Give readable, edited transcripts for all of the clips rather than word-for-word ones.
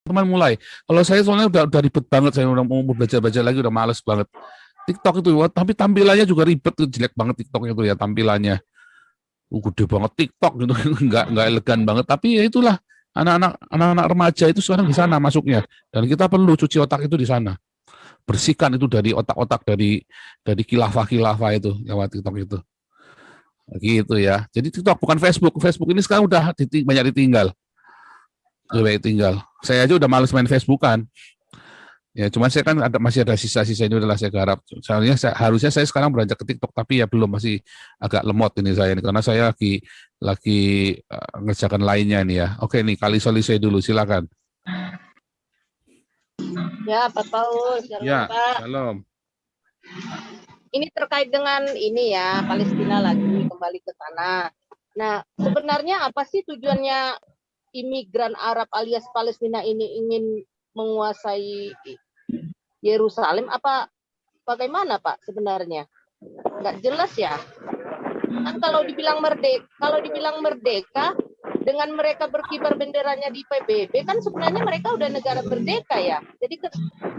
teman mulai. Kalau saya soalnya udah ribet banget, saya udah mau belajar lagi, udah males banget. TikTok itu, tapi tampilannya juga ribet tuh, jelek banget TikTok itu ya tampilannya. Gede banget TikTok gitu, nggak elegan banget. Tapi ya itulah anak-anak remaja itu sekarang di sana masuknya, dan kita perlu cuci otak itu di sana, bersihkan itu dari otak-otak dari kilafah-kilafah itu lewat TikTok itu. Gitu ya. Jadi TikTok bukan Facebook. Facebook ini sekarang udah banyak ditinggal. Udah banyak tinggal. Saya aja udah males main Facebook kan. Ya, cuma saya kan masih ada sisa-sisa ini adalah saya garap. Soalnya harusnya saya sekarang beranjak ke TikTok, tapi ya belum, masih agak lemot ini saya ini karena saya lagi ngerjakan lainnya nih ya. Oke nih, kali solusi dulu, silakan. Ya, Pak Paul, shalom ya, Pak. Shalom. Ini terkait dengan ini ya, Palestina lagi kembali ke sana. Nah, sebenarnya apa sih tujuannya imigran Arab alias Palestina ini ingin menguasai Yerusalem? Apa bagaimana Pak sebenarnya? Nggak jelas ya. Kan kalau dibilang merdeka, dengan mereka berkibar benderanya di PBB, kan sebenarnya mereka udah negara merdeka ya.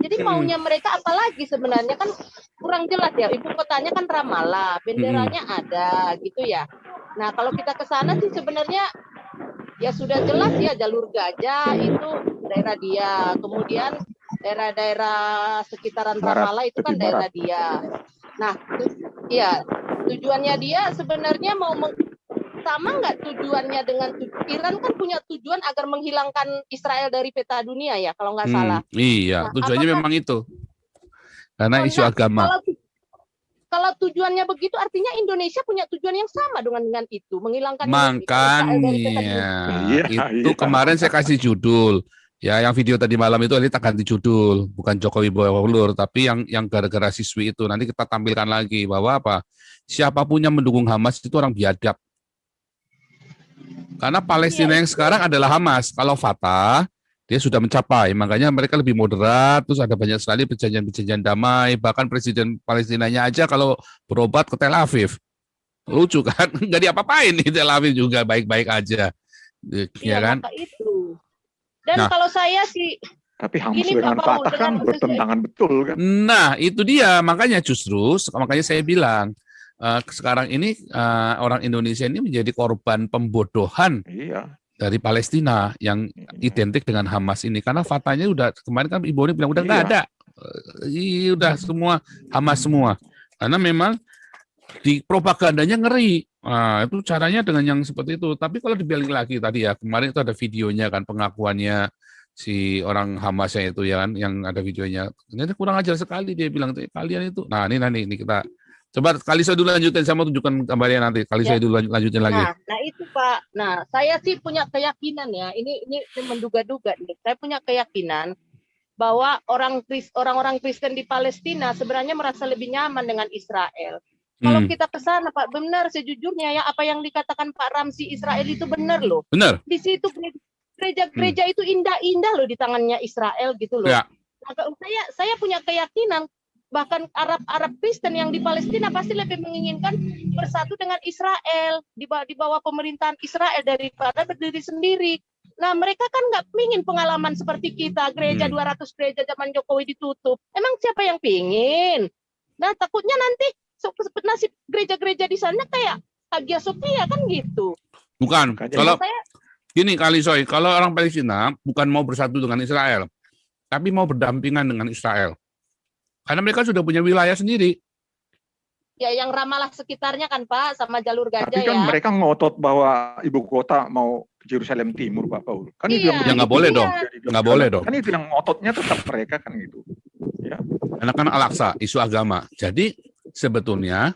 Jadi maunya mereka apalagi sebenarnya, kan kurang jelas ya. Ibu kotanya kan Ramallah, benderanya ada gitu ya. Nah kalau kita ke sana sih sebenarnya ya sudah jelas ya, jalur Gaza itu daerah dia, kemudian daerah-daerah sekitaran Ramallah itu kan daerah dia. Nah, ya tujuannya dia sebenarnya mau sama nggak tujuannya dengan Iran kan punya tujuan agar menghilangkan Israel dari peta dunia ya kalau nggak salah. Iya, nah, tujuannya memang itu karena isu agama. Kalau tujuannya begitu artinya Indonesia punya tujuan yang sama dengan itu, menghilangkan Israel dari peta dunia. Itu kemarin saya kasih judul. Ya, yang video tadi malam itu nanti tak ganti judul, bukan Jokowi bawa ulur, tapi yang gara-gara siswi itu nanti kita tampilkan lagi bahwa apa? Siapapun yang mendukung Hamas itu orang biadab. Karena Palestina yang sekarang adalah Hamas. Kalau Fatah, dia sudah mencapai, makanya mereka lebih moderat, terus ada banyak sekali perjanjian-perjanjian damai, bahkan presiden Palestinanya aja kalau berobat ke Tel Aviv. Lucu kan? Nggak diapa-apain di Tel Aviv juga, baik-baik aja. Ya kan? Itu. Dan kalau saya sih, tapi Hamas dengan Fatah kan bertentangan betul kan. Nah, itu dia, makanya saya bilang sekarang ini orang Indonesia ini menjadi korban pembodohan dari Palestina yang identik dengan Hamas ini, karena Fatahnya udah kemarin kan Ibu ini bilang udah nggak ada, udah semua Hamas semua, karena memang di propagandanya ngeri. Nah, itu caranya dengan yang seperti itu. Tapi kalau dibalik lagi tadi ya, kemarin itu ada videonya kan, pengakuannya si orang Hamasnya itu ya kan, yang ada videonya. Ternyata kurang ajar sekali, dia bilang kalian itu. Nah, ini kita coba kali saya dulu lanjutin, saya mau tunjukkan gambarnya nanti. Kali saya dulu lanjutin lagi. Nah itu Pak. Nah, saya sih punya keyakinan ya. Ini menduga-duga nih. Saya punya keyakinan bahwa orang-orang Kristen di Palestina sebenarnya merasa lebih nyaman dengan Israel. Kalau kita ke sana, Pak, benar sejujurnya ya apa yang dikatakan Pak Ramzi, Israel itu benar loh. Benar. Di situ gereja itu indah-indah loh di tangannya Israel gitu loh. Ya. Saya punya keyakinan bahkan Arab Kristen yang di Palestina pasti lebih menginginkan bersatu dengan Israel, di bawah pemerintahan Israel daripada berdiri sendiri. Nah, mereka kan nggak pingin pengalaman seperti kita, gereja 200 gereja zaman Jokowi ditutup. Emang siapa yang pingin? Nah, takutnya nanti nasib gereja-gereja di sana kayak Hagia Sophia kan gitu. Bukan. Kalau gini kali Soy, kalau orang Palestina bukan mau bersatu dengan Israel, tapi mau berdampingan dengan Israel. Karena mereka sudah punya wilayah sendiri. Ya, yang Ramallah sekitarnya kan Pak, sama jalur Gaza ya. Tapi kan mereka ngotot bahwa ibu kota mau Yerusalem Timur, Pak Paul. Kan itu yang nggak boleh dong. Nggak boleh dong. Kan itu yang ngototnya tetap mereka kan gitu. Ya. Karena kan Al-Aqsa, isu agama. Jadi sebetulnya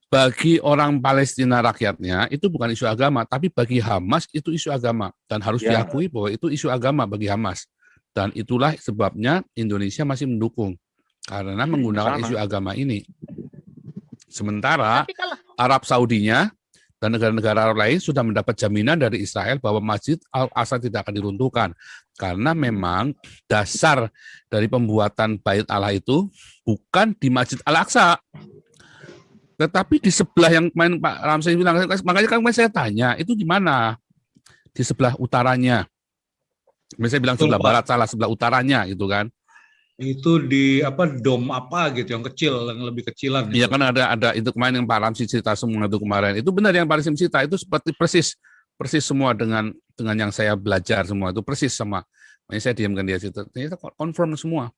bagi orang Palestina rakyatnya itu bukan isu agama, tapi bagi Hamas itu isu agama, dan harus diakui bahwa itu isu agama bagi Hamas, dan itulah sebabnya Indonesia masih mendukung karena menggunakan isu agama ini. Sementara Arab Saudinya dan negara-negara Arab lain sudah mendapat jaminan dari Israel bahwa Masjid Al-Aqsa tidak akan diruntuhkan, karena memang dasar dari pembuatan Bait Allah itu bukan di Masjid Al-Aqsa, tetapi di sebelah yang kemarin Pak Ramzi bilang. Makanya kan saya tanya, itu di mana? Di sebelah utaranya. Misalnya bilang Betul, sebelah Pak. barat, salah sebelah utaranya gitu kan. Itu di apa dom apa gitu yang kecil, yang lebih kecilan Iya itu. kan ada itu kemarin yang Pak Ramsi cerita semua itu kemarin. Itu benar yang Pak Ramsi cerita itu seperti persis semua dengan yang saya belajar semua itu persis sama. Makanya saya diamkan dia situ. Ternyata confirm semua.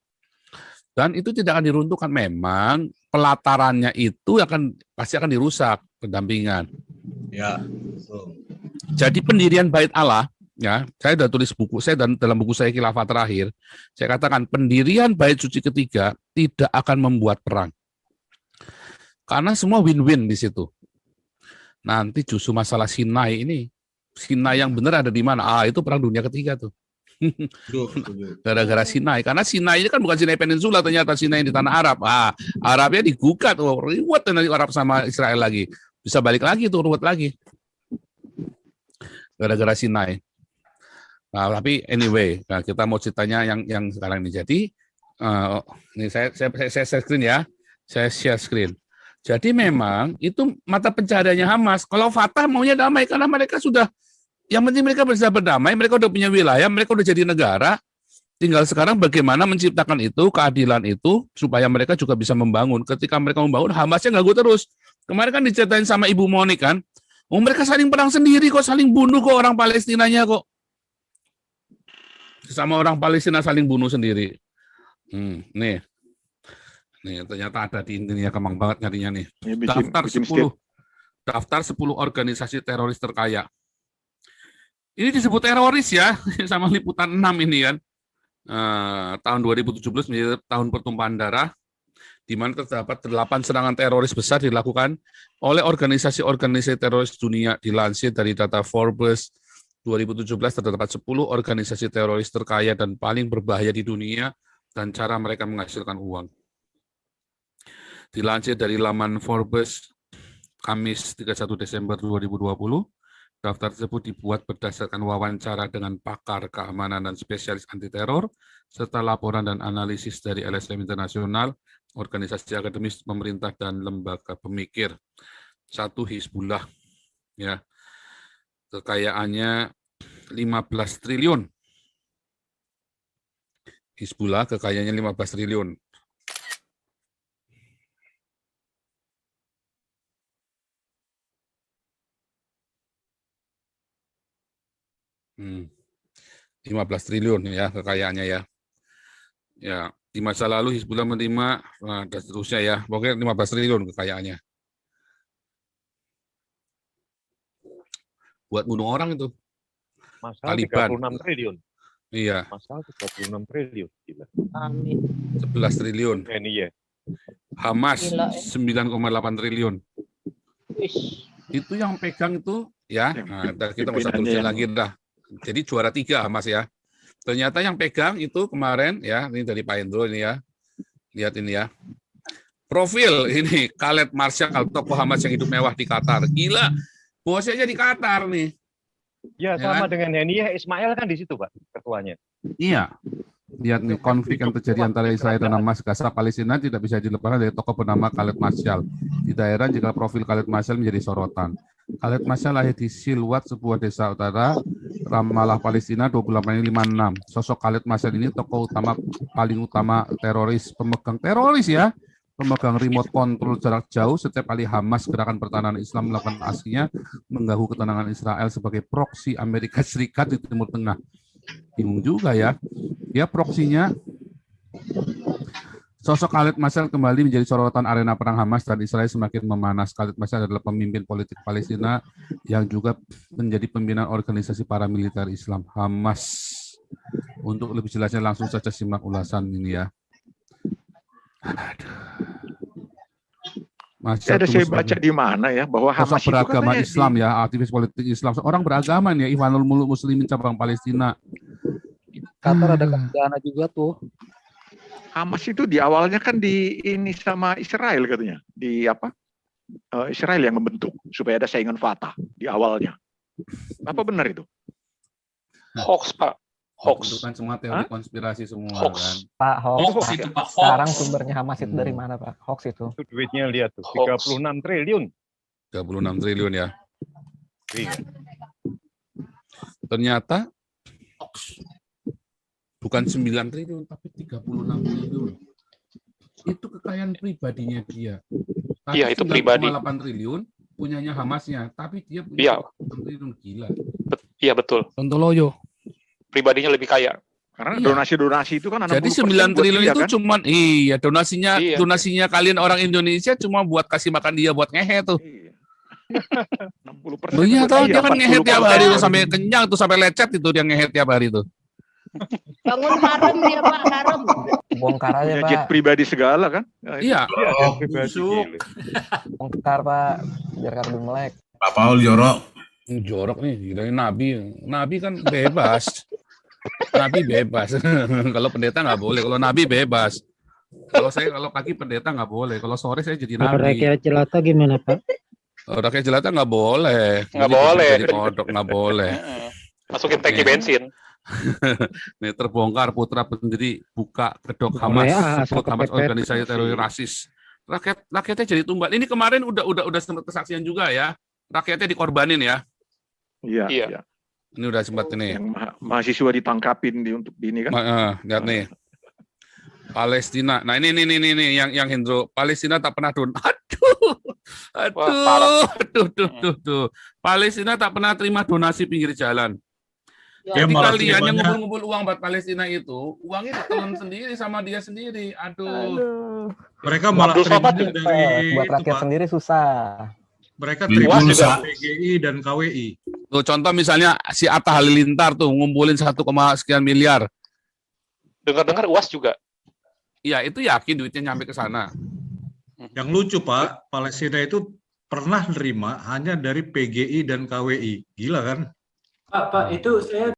Dan itu tidak akan diruntuhkan. Memang pelatarannya itu pasti akan dirusak pendampingan. Ya. Betul. Jadi pendirian Bait Allah, ya, saya sudah tulis buku saya dan dalam buku saya Khilafah terakhir, saya katakan pendirian Bait Suci ketiga tidak akan membuat perang. Karena semua win-win di situ. Nanti justru masalah Sinai ini, Sinai yang benar ada di mana? Itu perang dunia ketiga tuh. Gara-gara Sinai. Karena Sinai ini kan bukan Sinai Peninsula, ternyata Sinai di tanah Arab. Arabnya digugat, ribut nanti Arab sama Israel lagi. Bisa balik lagi tuh, ruwet lagi. Gara-gara Sinai. Nah, tapi anyway, kita mau ceritanya yang sekarang ini. Jadi, ini saya share screen ya. Saya share screen. Jadi memang itu mata pencahariannya Hamas. Kalau Fatah maunya damai karena mereka sudah, yang penting mereka bisa berdamai, mereka udah punya wilayah, mereka udah jadi negara. Tinggal sekarang bagaimana menciptakan itu, keadilan itu, supaya mereka juga bisa membangun. Ketika mereka membangun, Hamasnya ganggu terus. Kemarin kan diceritain sama Ibu Monik kan, mereka saling perang sendiri kok, saling bunuh kok orang Palestinanya kok. Sama orang Palestina saling bunuh sendiri. Nih ternyata ada di intinya, gampang banget nyarinya nih. Daftar 10 organisasi teroris terkaya. Ini disebut teroris ya, sama liputan 6 ini kan. Tahun 2017 menjadi tahun pertumpahan darah, di mana terdapat 8 serangan teroris besar dilakukan oleh organisasi-organisasi teroris dunia. Dilansir dari data Forbes 2017 terdapat 10 organisasi teroris terkaya dan paling berbahaya di dunia dan cara mereka menghasilkan uang. Dilansir dari laman Forbes Kamis 31 Desember 2020, daftar tersebut dibuat berdasarkan wawancara dengan pakar keamanan dan spesialis anti teror serta laporan dan analisis dari LSM Internasional, organisasi akademis pemerintah dan lembaga pemikir. 1 Hizbullah ya. Kekayaannya 15 triliun. Hizbullah kekayaannya 15 triliun. Hmm. 15 triliun ya kekayaannya ya. Ya, di masa lalu Hizbullah menerima dan seterusnya ya. Pokoknya 15 triliun kekayaannya. Buat bunuh orang itu. Masalah Taliban. 36 triliun. Iya. Masalah 36 triliun. Gila. Amin. 11 triliun. Ini ya. Hamas Gila, 9,8 triliun. Wish. Itu yang pegang itu ya. Nah, kita nggak usah terusin lagi dah. Jadi juara 3 Hamas ya. Ternyata yang pegang itu kemarin ya, ini dari Pak Hendro ini ya. Lihat ini ya. Profil ini Khaled Marshall, tokoh Hamas yang hidup mewah di Qatar. Gila. Bosnya aja di Qatar nih. Ya, Ya sama kan? dengan Heniyah Ismail kan di situ, Pak, ketuanya. Iya. Lihat nih, konflik yang terjadi antara Israel dan Hamas, Gaza, Palestina tidak bisa dilepaskan dari tokoh bernama Khaled Marshall. Tidak heran jika profil Khaled Marshall menjadi sorotan. Khaled Marshall lahir di Silwat, sebuah desa utara Ramallah, Palestina, 28/56. Sosok Khaled Marshall ini tokoh paling utama teroris, pemegang teroris ya, pemegang remote control jarak jauh setiap kali Hamas, gerakan pertahanan Islam, melakukan aksinya mengganggu ketenangan Israel sebagai proksi Amerika Serikat di Timur Tengah. Bingung juga ya. Dia proksinya. Sosok Khaled Marshall kembali menjadi sorotan arena perang Hamas dan Israel semakin memanas. Khaled Marshall adalah pemimpin politik Palestina yang juga menjadi pembinaan organisasi paramiliter Islam Hamas. Untuk lebih jelasnya langsung saja simak ulasan ini ya. Ada saya baca di mana ya bahwa Hamas itu beragama katanya Islam ya, aktivis politik Islam, orang beragama nih ya, Ikhwanul Muslimin cabang Palestina. Qatar ada Kasdana juga tuh. Hamas itu di awalnya kan di ini sama Israel katanya, di apa? Israel yang membentuk supaya ada saingan Fatah di awalnya. Apa benar itu? Hoax, Pak. Hoax. Itu kan semua teori konspirasi semua Hoax. kan. Pak, hoax. Hoax itu, Pak. Hoax. Sekarang sumbernya Hamas itu dari mana, Pak? Hoax itu. Itu duitnya lihat tuh, Hoax. 36 triliun. 36 triliun ya. Iya. Ternyata bukan 9 triliun tapi 36 triliun. Itu kekayaan pribadinya dia. Tapi Iya, itu pribadi. 9,8 triliun punyanya Hamasnya, tapi dia Iya. punya 6 triliun, gila. Iya betul. Sontoloyo. Pribadinya lebih kaya. Karena Iya. donasi-donasi itu kan 60% Jadi 9 buat triliun dia, itu kan? cuman donasinya kalian orang Indonesia cuma buat kasih makan dia buat ngehe tuh. Iya. 60% Oh iya buat tahu dia kan ngehe tiap hari tuh 40% sampai kenyang tuh sampai lecet itu dia ngehe tiap hari tuh. Bangun harem dia Pak, harem. Bongkar aja punya jet Pak, pribadi segala kan? Iya. Busuk. bongkar Pak, biar karbon melek. Pak Paul jorok. Jorok nih, gila Nabi. Nabi kan bebas. Nabi bebas. Kalau pendeta nggak boleh. Kalau Nabi bebas. Kalau kaki pendeta nggak boleh. Kalau sore saya jadi Nabi. Rakyat jelata gimana Pak? Rakyat jelata nggak boleh. Nggak Jadi boleh. Jadi kodok nggak boleh. Masukin tangki bensin. Nih terbongkar putra pendiri buka kedok Korea, Hamas, asal sebut Hamas kepepet. organisasi teroris rasis. Rakyatnya jadi tumbal. Ini kemarin udah sempat kesaksian juga ya. Rakyatnya dikorbanin ya. Iya. Iya. Iya. Ini udah sempat ini. Yang mahasiswa ditangkapin untuk ini kan? Lihat nih. Palestina. Nah ini yang Hendro. Palestina tak pernah aduh. Palestina tak pernah terima donasi pinggir jalan. Dia Jadi malah kalian yang terimanya- ngumpul-ngumpul uang buat Palestina itu, uangnya ditelan sendiri sama dia sendiri. Aduh. Mereka malah Abdul Somad terimanya juga. dari Buat itu, rakyat Pak. sendiri susah. Mereka Beli terima pulsa. dari PGI dan KWI. Tuh contoh misalnya si Atta Halilintar tuh ngumpulin 1, sekian miliar. Dengar-dengar UAS juga. Ya itu yakin duitnya nyampe ke sana. Yang lucu Pak, Palestina itu pernah nerima hanya dari PGI dan KWI. Gila kan? Pak, itu saya